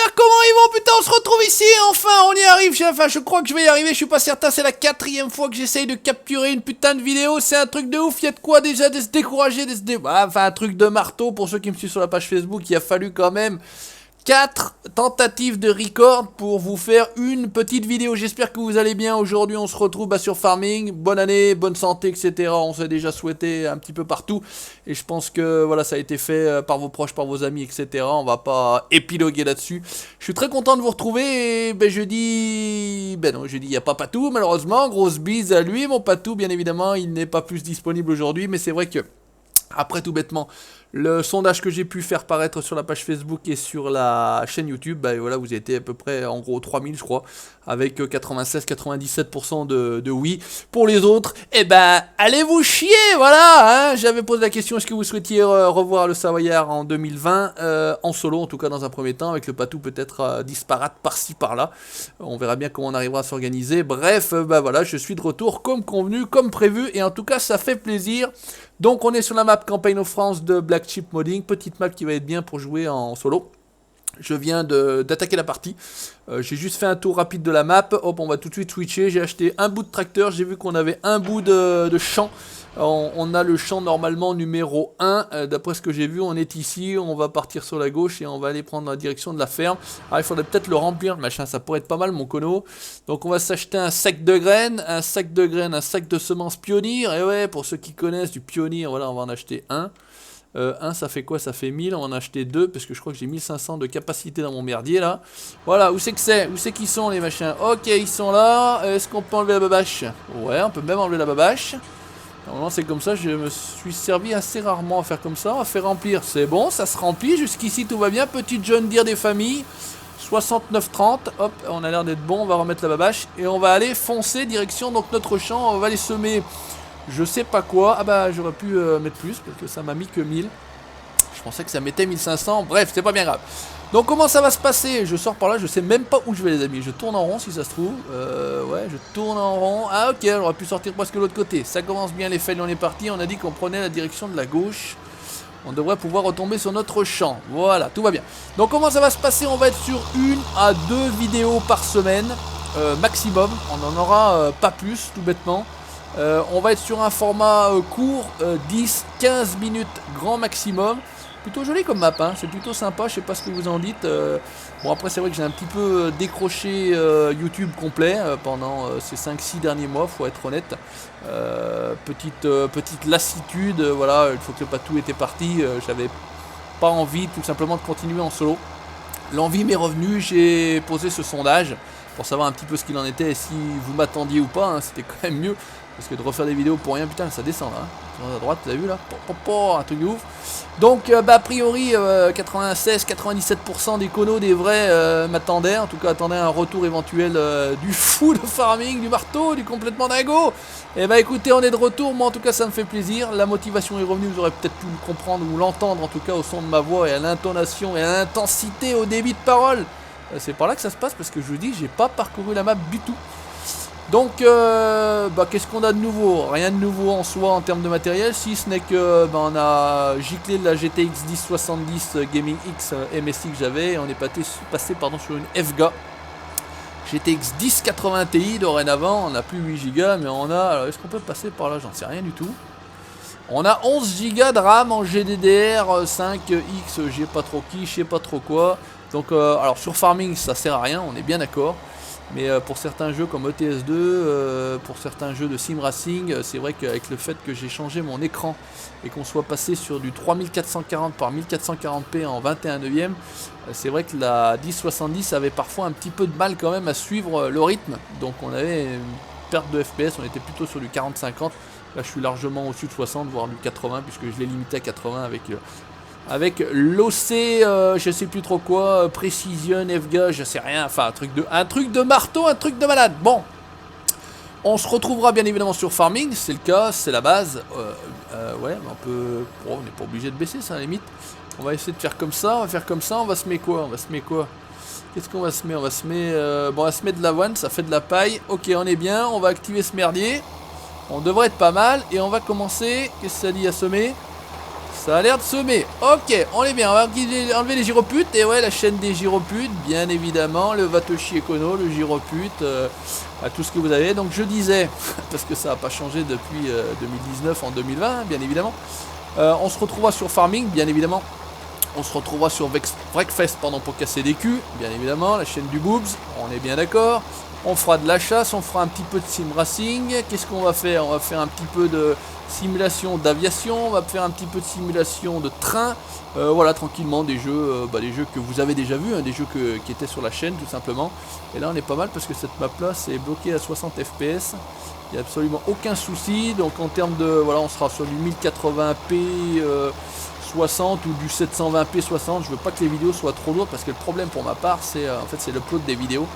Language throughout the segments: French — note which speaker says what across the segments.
Speaker 1: frères, comment ils vont? Putain, on se retrouve ici, enfin, on y arrive. Enfin, je crois que je vais y arriver, je suis pas certain. C'est la 4e fois que j'essaye de capturer une putain de vidéo. C'est un truc de ouf. Il y a de quoi déjà de se décourager, enfin, un truc de marteau. Pour ceux qui me suivent sur la page Facebook, il a fallu quand même 4 tentatives de record pour vous faire une petite vidéo. J'espère que vous allez bien. Aujourd'hui on se retrouve sur Farming. Bonne année, bonne santé, etc. On s'est déjà souhaité un petit peu partout. Et je pense que voilà, ça a été fait par vos proches, par vos amis, etc. On va pas épiloguer là-dessus. Je suis très content de vous retrouver. Et jeudi il n'y a pas Patou malheureusement. Grosse bise à lui, mon Patou, bien évidemment. Il n'est pas plus disponible aujourd'hui. Mais c'est vrai que, après tout bêtement, le sondage que j'ai pu faire paraître sur la page Facebook et sur la chaîne YouTube, voilà, vous étiez à peu près en gros 3000 je crois, avec 96-97% de oui. Pour les autres, allez vous chier, voilà, hein. J'avais posé la question, est-ce que vous souhaitiez revoir le Savoyard en 2020, en solo en tout cas dans un premier temps, avec le Patou peut-être disparate par-ci par-là. On verra bien comment on arrivera à s'organiser. Bref, voilà, je suis de retour comme convenu, comme prévu, et en tout cas ça fait plaisir. Donc on est sur la map Campaign of France de Black Chip Modding, petite map qui va être bien pour jouer en solo. Je viens d'attaquer la partie, j'ai juste fait un tour rapide de la map, hop on va tout de suite switcher, j'ai acheté un bout de tracteur, j'ai vu qu'on avait un bout de champ. On a le champ normalement numéro 1, d'après ce que j'ai vu on est ici, on va partir sur la gauche et on va aller prendre la direction de la ferme. Alors il faudrait peut-être le remplir, machin, ça pourrait être pas mal mon cono. Donc on va s'acheter un sac de graines, un sac de semences pionnier, et ouais pour ceux qui connaissent du pionnier, voilà on va en acheter un. Un ça fait quoi? Ça fait 1000, on va en acheter 2 parce que je crois que j'ai 1500 de capacité dans mon merdier là. Voilà, où c'est que c'est? Où c'est qu'ils sont les machins? Ok, ils sont là. Est-ce qu'on peut enlever la babache? Ouais, on peut même enlever la babache. Normalement c'est comme ça, je me suis servi assez rarement à faire comme ça. On va faire remplir, c'est bon, ça se remplit. Jusqu'ici tout va bien, petit John Deere des familles. 69-30, hop, on a l'air d'être bon, on va remettre la babache. Et on va aller foncer direction donc notre champ, on va aller semer. Je sais pas quoi, j'aurais pu mettre plus parce que ça m'a mis que 1000. Je pensais que ça mettait 1500, bref c'est pas bien grave. Donc comment ça va se passer? Je sors par là, je sais même pas où je vais les amis. Je tourne en rond si ça se trouve. Ouais, je tourne en rond. Ah ok, on aurait pu sortir presque de l'autre côté. Ça commence bien les fails, on est parti. On a dit qu'on prenait la direction de la gauche. On devrait pouvoir retomber sur notre champ. Voilà, tout va bien. Donc comment ça va se passer? On va être sur 1 à 2 vidéos par semaine maximum. On n'en aura pas plus tout bêtement. On va être sur un format court, 10-15 minutes grand maximum. Plutôt joli comme map, hein. C'est plutôt sympa, je sais pas ce que vous en dites. Bon après c'est vrai que j'ai un petit peu décroché YouTube complet pendant ces 5-6 derniers mois, faut être honnête. Petite lassitude, voilà, une fois que le Patou était parti, j'avais pas envie tout simplement de continuer en solo. L'envie m'est revenue, j'ai posé ce sondage pour savoir un petit peu ce qu'il en était et si vous m'attendiez ou pas, hein, c'était quand même mieux. Parce que de refaire des vidéos pour rien, putain, ça descend là. Hein. À droite, vous avez vu là? Un truc de ouf. Donc, a priori, 96-97% des conos, des vrais, m'attendaient. En tout cas, attendaient un retour éventuel du fou de farming, du marteau, du complètement dingo. Et écoutez, on est de retour. Moi, en tout cas, ça me fait plaisir. La motivation est revenue. Vous aurez peut-être pu le comprendre ou l'entendre, en tout cas, au son de ma voix et à l'intonation et à l'intensité, au débit de parole. C'est par là que ça se passe parce que je vous dis, j'ai pas parcouru la map du tout. Donc, qu'est-ce qu'on a de nouveau? Rien de nouveau en soi en termes de matériel, si ce n'est que on a giclé de la GTX 1070 Gaming X MSI que j'avais, et on est passé sur une FGA GTX 1080 Ti dorénavant. On n'a plus 8 Go, mais on a, alors est-ce qu'on peut passer par là? J'en sais rien du tout. On a 11 Go de RAM en GDDR 5X, j'ai pas trop qui, je sais pas trop quoi. Donc, alors sur Farming ça sert à rien, on est bien d'accord. Mais pour certains jeux comme ETS2, pour certains jeux de Sim Racing, c'est vrai qu'avec le fait que j'ai changé mon écran et qu'on soit passé sur du 3440 par 1440p en 21/9, c'est vrai que la 1070 avait parfois un petit peu de mal quand même à suivre le rythme. Donc on avait une perte de FPS, on était plutôt sur du 40-50. Là je suis largement au-dessus de 60, voire du 80, puisque je l'ai limité à 80 avec l'OC, je sais plus trop quoi, Precision, FGA, je sais rien, enfin un truc de marteau, un truc de malade. Bon, on se retrouvera bien évidemment sur Farming, c'est le cas, c'est la base. Ouais, on peut, on n'est pas obligé de baisser ça à la limite. On va essayer de faire comme ça, on va se mettre quoi? Qu'est-ce qu'on va se mettre? On va se mettre de l'avoine, ça fait de la paille. Ok, on est bien, on va activer ce merdier. On devrait être pas mal et on va commencer, qu'est-ce que ça dit à semer? Ça a l'air de semer. Ok, on est bien. On va enlever les gyroputes. Et ouais, la chaîne des gyroputes, bien évidemment. Le Vatoshi Econo, le gyropute, tout ce que vous avez. Donc je disais, parce que ça n'a pas changé depuis 2019 en 2020, bien évidemment. On se retrouvera sur Farming, bien évidemment. On se retrouvera sur Breakfast pour casser des culs, bien évidemment. La chaîne du Boobs, on est bien d'accord. On fera de la chasse, on fera un petit peu de sim racing. Qu'est-ce qu'on va faire? On va faire un petit peu de simulation d'aviation, on va faire un petit peu de simulation de train. Voilà, tranquillement, des jeux que vous avez déjà vus, hein, des jeux qui étaient sur la chaîne, tout simplement. Et là, on est pas mal parce que cette map-là, c'est bloqué à 60 FPS. Il n'y a absolument aucun souci. Donc, en termes de... Voilà, on sera sur du 1080p 60 ou du 720p 60. Je veux pas que les vidéos soient trop lourdes parce que le problème pour ma part, c'est en fait, c'est l'upload des vidéos.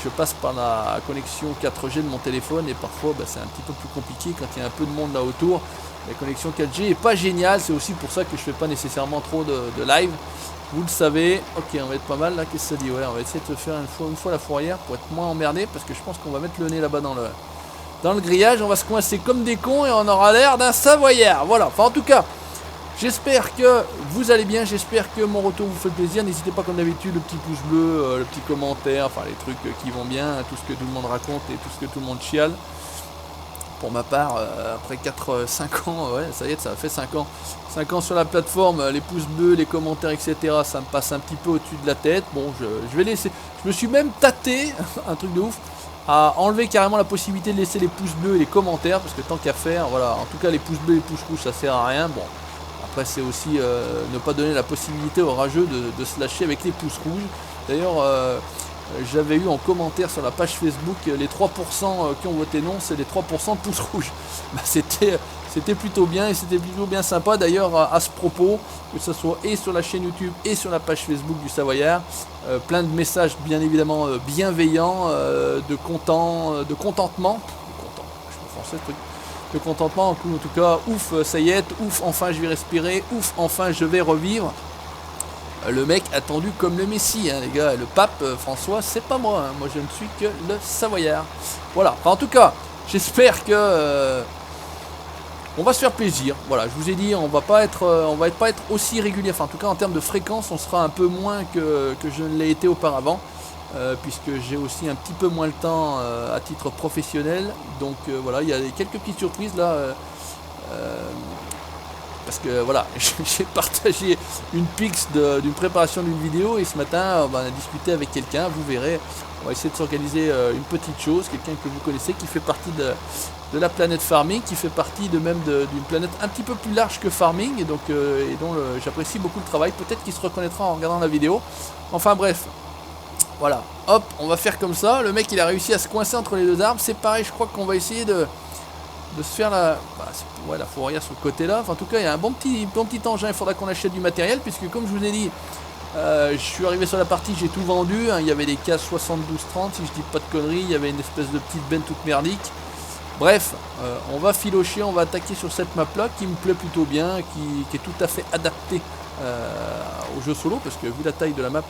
Speaker 1: Je passe par la connexion 4G de mon téléphone et parfois c'est un petit peu plus compliqué quand il y a un peu de monde là autour. La connexion 4G est pas géniale, c'est aussi pour ça que je fais pas nécessairement trop de live. Vous le savez. Ok, on va être pas mal là, qu'est-ce que ça dit? Ouais, on va essayer de faire une fois la fourrière pour être moins emmerdé parce que je pense qu'on va mettre le nez là-bas dans le grillage. On va se coincer comme des cons et on aura l'air d'un savoyard. Voilà, enfin en tout cas... J'espère que vous allez bien, j'espère que mon retour vous fait plaisir. N'hésitez pas comme d'habitude, le petit pouce bleu, le petit commentaire, enfin les trucs qui vont bien, tout ce que tout le monde raconte et tout ce que tout le monde chiale. Pour ma part, après 4-5 ans, ouais, ça y est, ça fait 5 ans. 5 ans sur la plateforme, les pouces bleus, les commentaires, etc. Ça me passe un petit peu au-dessus de la tête. Bon, je vais laisser. Je me suis même tâté, un truc de ouf, à enlever carrément la possibilité de laisser les pouces bleus et les commentaires, parce que tant qu'à faire, voilà, en tout cas les pouces bleus et les pouces rouges, ça sert à rien. Bon. Après c'est aussi ne pas donner la possibilité aux rageux de se lâcher avec les pouces rouges. D'ailleurs j'avais eu en commentaire sur la page Facebook les 3% qui ont voté non, c'est les 3% de pouces rouges. Bah, c'était plutôt bien et c'était plutôt bien sympa. D'ailleurs à ce propos, que ce soit et sur la chaîne YouTube et sur la page Facebook du Savoyard, plein de messages bien évidemment bienveillants, de contentement. Je me français ce truc. De contentement, en tout cas, ouf, ça y est, ouf, enfin je vais respirer, ouf, enfin je vais revivre. Le mec attendu comme le Messie, hein, les gars, le pape François, c'est pas moi, hein. Moi je ne suis que le Savoyard. Voilà, enfin, en tout cas, j'espère que on va se faire plaisir. Voilà, je vous ai dit, on va pas être aussi régulier, enfin en tout cas en termes de fréquence, on sera un peu moins que je ne l'ai été auparavant. Puisque j'ai aussi un petit peu moins le temps à titre professionnel. Donc voilà, il y a quelques petites surprises là. Parce que voilà, j'ai partagé une pix d'une préparation d'une vidéo et ce matin on va discuter avec quelqu'un, vous verrez. On va essayer de s'organiser une petite chose, quelqu'un que vous connaissez qui fait partie de la planète Farming, qui fait partie d'une planète un petit peu plus large que Farming et dont j'apprécie beaucoup le travail. Peut-être qu'il se reconnaîtra en regardant la vidéo. Enfin bref. Voilà, hop, on va faire comme ça. Le mec il a réussi à se coincer entre les deux arbres. C'est pareil, je crois qu'on va essayer de se faire la fourrière sur le côté là. Enfin, en tout cas, il y a un bon petit engin. Il faudra qu'on achète du matériel. Puisque comme je vous ai dit, je suis arrivé sur la partie, j'ai tout vendu. Hein. Il y avait des cases 72-30, si je dis pas de conneries. Il y avait une espèce de petite benne toute merdique. Bref, on va filocher, on va attaquer sur cette map là qui me plaît plutôt bien, qui est tout à fait adaptée au jeu solo. Parce que vu la taille de la map...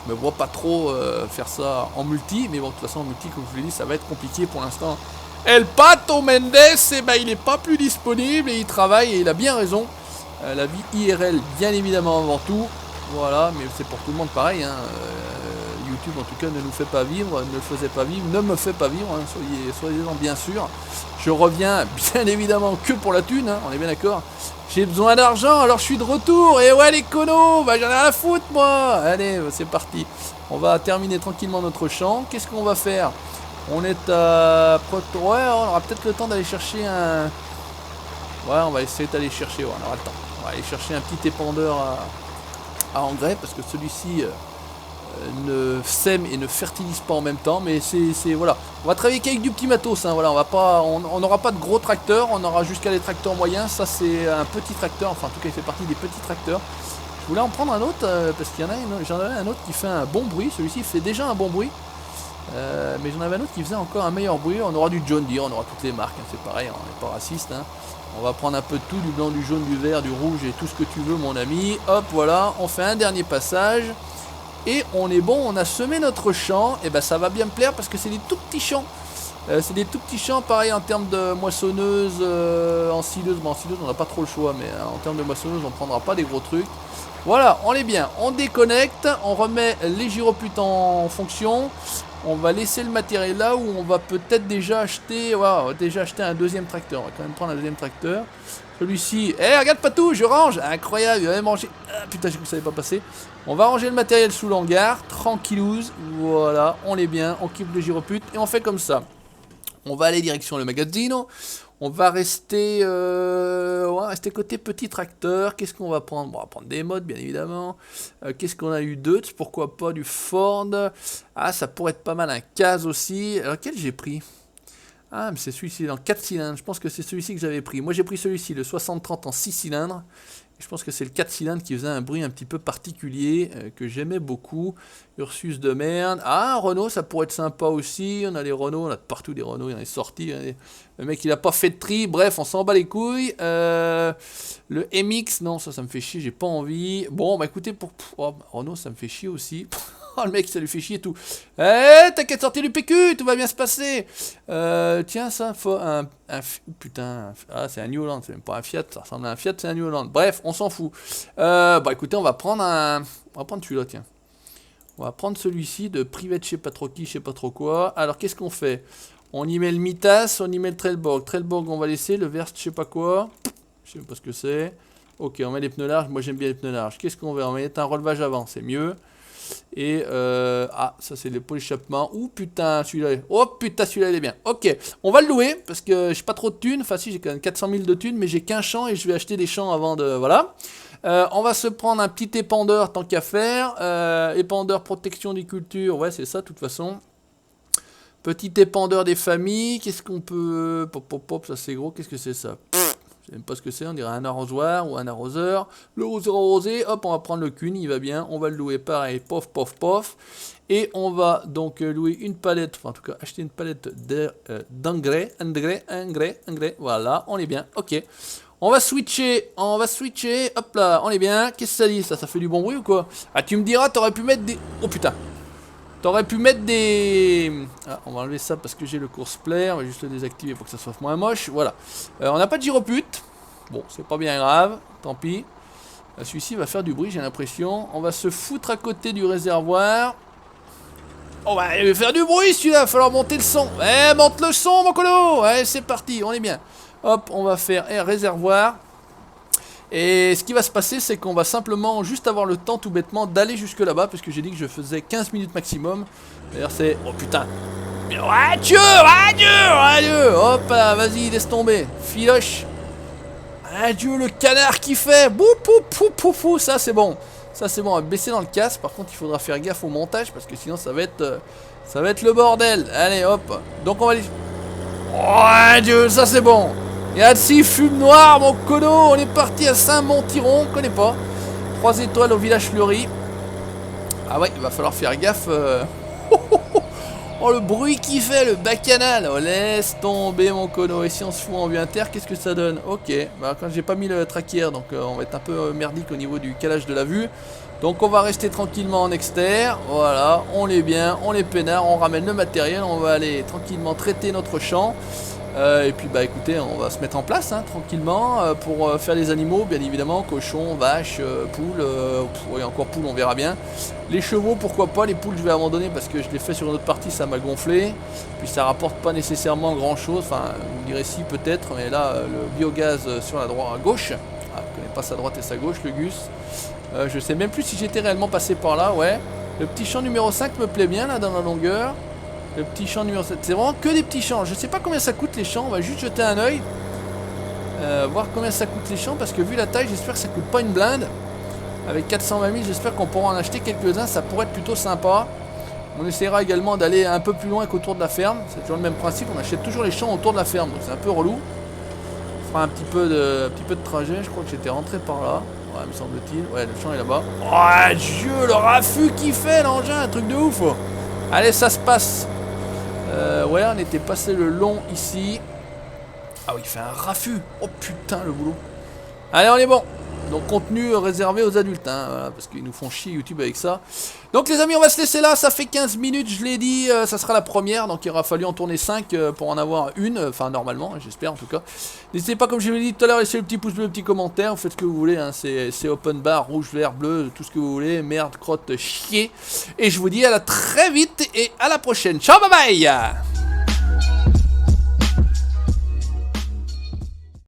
Speaker 1: Je me vois pas trop faire ça en multi, mais bon, de toute façon en multi, comme je vous l'ai dit, ça va être compliqué pour l'instant. El Pato Mendes, il n'est pas plus disponible et il travaille et il a bien raison. La vie IRL, bien évidemment avant tout. Voilà, mais c'est pour tout le monde pareil. Hein. YouTube en tout cas ne nous fait pas vivre, ne le faisait pas vivre, ne me fait pas vivre, hein, soyez-en bien sûr. Je reviens bien évidemment que pour la thune, hein, on est bien d'accord. J'ai besoin d'argent, alors je suis de retour. Et ouais les conos, j'en ai rien à foutre moi. Allez, c'est parti. On va terminer tranquillement notre champ. Qu'est-ce qu'on va faire? On est à... Ouais, on aura peut-être le temps d'aller chercher un... Ouais, on va essayer d'aller chercher, ouais, on aura le temps. On va aller chercher un petit épandeur à engrais, parce que celui-ci... ne sème et ne fertilise pas en même temps, mais c'est voilà, on va travailler qu'avec du petit matos, hein, voilà, on n'aura pas de gros tracteurs, on aura jusqu'à des tracteurs moyens. Ça c'est un petit tracteur, enfin en tout cas il fait partie des petits tracteurs. Je voulais en prendre un autre parce qu'il y en a j'en avais un autre qui fait un bon bruit. Celui-ci fait déjà un bon bruit, mais j'en avais un autre qui faisait encore un meilleur bruit. On aura du John Deere, on aura toutes les marques, hein, c'est pareil, on n'est pas raciste, hein. On va prendre un peu de tout, du blanc, du jaune, du vert, du rouge et tout ce que tu veux mon ami. Hop, voilà, on fait un dernier passage. Et on est bon, on a semé notre champ. Et ben ça va bien me plaire parce que c'est des tout petits champs. C'est des tout petits champs, pareil en termes de moissonneuse, en sileuse. Bon, en sileuse, on n'a pas trop le choix, mais en termes de moissonneuse, on prendra pas des gros trucs. Voilà, on est bien. On déconnecte, on remet les gyroputes en fonction. On va laisser le matériel là où on va peut-être déjà acheter. Ouais, on va déjà acheter un deuxième tracteur. On va quand même prendre un deuxième tracteur. Celui-ci. Eh, regarde pas tout, je range. Incroyable, il va même ranger. Ah, putain, j'ai cru que ça allait pas passer. On va ranger le matériel sous l'hangar. Tranquillouse. Voilà, on est bien. On kiffe le gyropute. Et on fait comme ça. On va aller direction le magazzino. On va rester, côté petit tracteur. Qu'est-ce qu'on va prendre? Bon, on va prendre des modes, bien évidemment. Qu'est-ce qu'on a eu d'autre? Pourquoi pas du Ford? Ah, ça pourrait être pas mal un Kaz aussi. Alors, quel j'ai pris? Ah, mais c'est celui-ci dans 4 cylindres. Je pense que c'est celui-ci que j'avais pris. Moi, j'ai pris celui-ci, le 60-30 en 6 cylindres. Je pense que c'est le 4 cylindres qui faisait un bruit un petit peu particulier, que j'aimais beaucoup. Ursus de merde. Ah, un Renault, ça pourrait être sympa aussi. On a les Renault, on a partout des Renault, il y en a sorti. Le mec, il a pas fait de tri. Bref, on s'en bat les couilles. Le MX, non, ça me fait chier, j'ai pas envie. Bon, bah écoutez, Renault, ça me fait chier aussi. Oh, le mec, ça lui fait chier tout. Eh, t'inquiète, sortir du PQ, tout va bien se passer. Tiens, ça, faut putain, ah, c'est un New Holland, c'est même pas un Fiat, ça ressemble à un Fiat, c'est un New Holland. Bref, on s'en fout. Bah écoutez, on va prendre celui-là, tiens. On va prendre celui-ci de Private, je sais pas trop qui, je sais pas trop quoi. Alors, qu'est-ce qu'on fait? On y met le Mitas, on y met le Trelleborg. Trelleborg, on va laisser, le Verst, je sais pas quoi. Je sais même pas ce que c'est. Ok, on met les pneus larges, moi j'aime bien les pneus larges. Qu'est-ce qu'on va? On va mettre un relevage avant, c'est mieux. Et ça c'est les pots d'échappement. Ouh putain, celui-là. Oh putain, celui-là il est bien. Ok, on va le louer parce que j'ai pas trop de thunes. Enfin, si, j'ai quand même 400 000 de thunes, mais j'ai qu'un champ et je vais acheter des champs avant de. Voilà. On va se prendre un petit épandeur tant qu'à faire. Épandeur protection des cultures. Ouais, c'est ça, de toute façon. Petit épandeur des familles. Qu'est-ce qu'on peut. Pop, pop, pop, ça c'est gros. Qu'est-ce que c'est ça? Je sais même pas ce que c'est, on dirait un arrosoir ou un arroseur. Le arroseur arrosé, hop, on va prendre le cune, il va bien. On va le louer pareil, pof, pof, pof. Et on va donc louer une palette, enfin en tout cas acheter une palette d'engrais, voilà, on est bien, ok. On va switcher, hop là, on est bien. Qu'est-ce que ça dit? Ça fait du bon bruit ou quoi? Ah, tu me diras, t'aurais pu mettre des... Oh putain. T'aurais pu mettre des... Ah, on va enlever ça parce que j'ai le course-play. On va juste le désactiver pour que ça soit moins moche. Voilà. On n'a pas de gyropute. Bon, c'est pas bien grave. Tant pis. Celui-ci va faire du bruit, j'ai l'impression. On va se foutre à côté du réservoir. Oh bah, il va faire du bruit celui-là. Il va falloir monter le son. Eh, monte le son, mon colo. Ouais, c'est parti. On est bien. Hop, on va faire réservoir. Et ce qui va se passer, c'est qu'on va simplement juste avoir le temps tout bêtement d'aller jusque là-bas, parce que j'ai dit que je faisais 15 minutes maximum. D'ailleurs c'est... Oh putain. Adieu, hop là, vas-y, laisse tomber. Filoche. Adieu le canard qui fait. Bou, pou, pou, pou, ça c'est bon. Ça c'est bon, on va baisser dans le casque. Par contre, il faudra faire gaffe au montage, parce que sinon ça va être le bordel. Allez, hop. Donc on va aller... Oh, adieu, ça c'est bon. Et là-dessus, fume noir, mon cono. On est parti à Saint-Montiron, on connaît pas. 3 étoiles au village fleuri. Ah ouais, il va falloir faire gaffe. Oh, le bruit qu'il fait, le bacchanal. Oh, laisse tomber, mon cono. Et si on se fout en vue inter, qu'est-ce que ça donne? Ok, bah, quand j'ai pas mis le trackière, donc on va être un peu merdique au niveau du calage de la vue. Donc on va rester tranquillement en externe. Voilà, on est bien, on est peinard, on ramène le matériel. On va aller tranquillement traiter notre champ. Et puis bah écoutez, on va se mettre en place hein, tranquillement pour faire les animaux, bien évidemment, cochons, vaches, poules, et encore poules, on verra bien. Les chevaux, pourquoi pas, les poules je vais abandonner parce que je l'ai fait sur une autre partie, ça m'a gonflé. Puis ça rapporte pas nécessairement grand chose, enfin vous me direz si peut-être, mais là le biogaz sur la droite à gauche, je connais pas sa droite et sa gauche, le Gus. Je sais même plus si j'étais réellement passé par là, ouais. Le petit champ numéro 5 me plaît bien là dans la longueur. Le petit champ numéro 7, c'est vraiment que des petits champs. Je sais pas combien ça coûte les champs, on va juste jeter un oeil. Voir combien ça coûte les champs, parce que vu la taille, j'espère que ça coûte pas une blinde. Avec 420 000, j'espère qu'on pourra en acheter quelques-uns, ça pourrait être plutôt sympa. On essaiera également d'aller un peu plus loin qu'autour de la ferme. C'est toujours le même principe, on achète toujours les champs autour de la ferme, donc c'est un peu relou. On fera un petit peu de trajet, je crois que j'étais rentré par là. Ouais, me semble-t-il. Ouais, le champ est là-bas. Oh Dieu, le raffut qu'il fait l'engin, un truc de ouf. Allez, ça se passe. Ouais, on était passé le long ici. Ah oui, il fait un raffut. Oh putain, le boulot. Allez, on est bon. Donc contenu réservé aux adultes, hein, voilà, parce qu'ils nous font chier YouTube avec ça. Donc les amis, on va se laisser là, ça fait 15 minutes, je l'ai dit, ça sera la première, donc il aura fallu en tourner 5 pour en avoir une, enfin normalement, j'espère en tout cas. N'hésitez pas, comme je vous l'ai dit tout à l'heure, laissez le petit pouce bleu, le petit commentaire, vous faites ce que vous voulez, hein, c'est open bar, rouge, vert, bleu, tout ce que vous voulez, merde, crotte, chier. Et je vous dis à la très vite et à la prochaine, ciao, bye bye.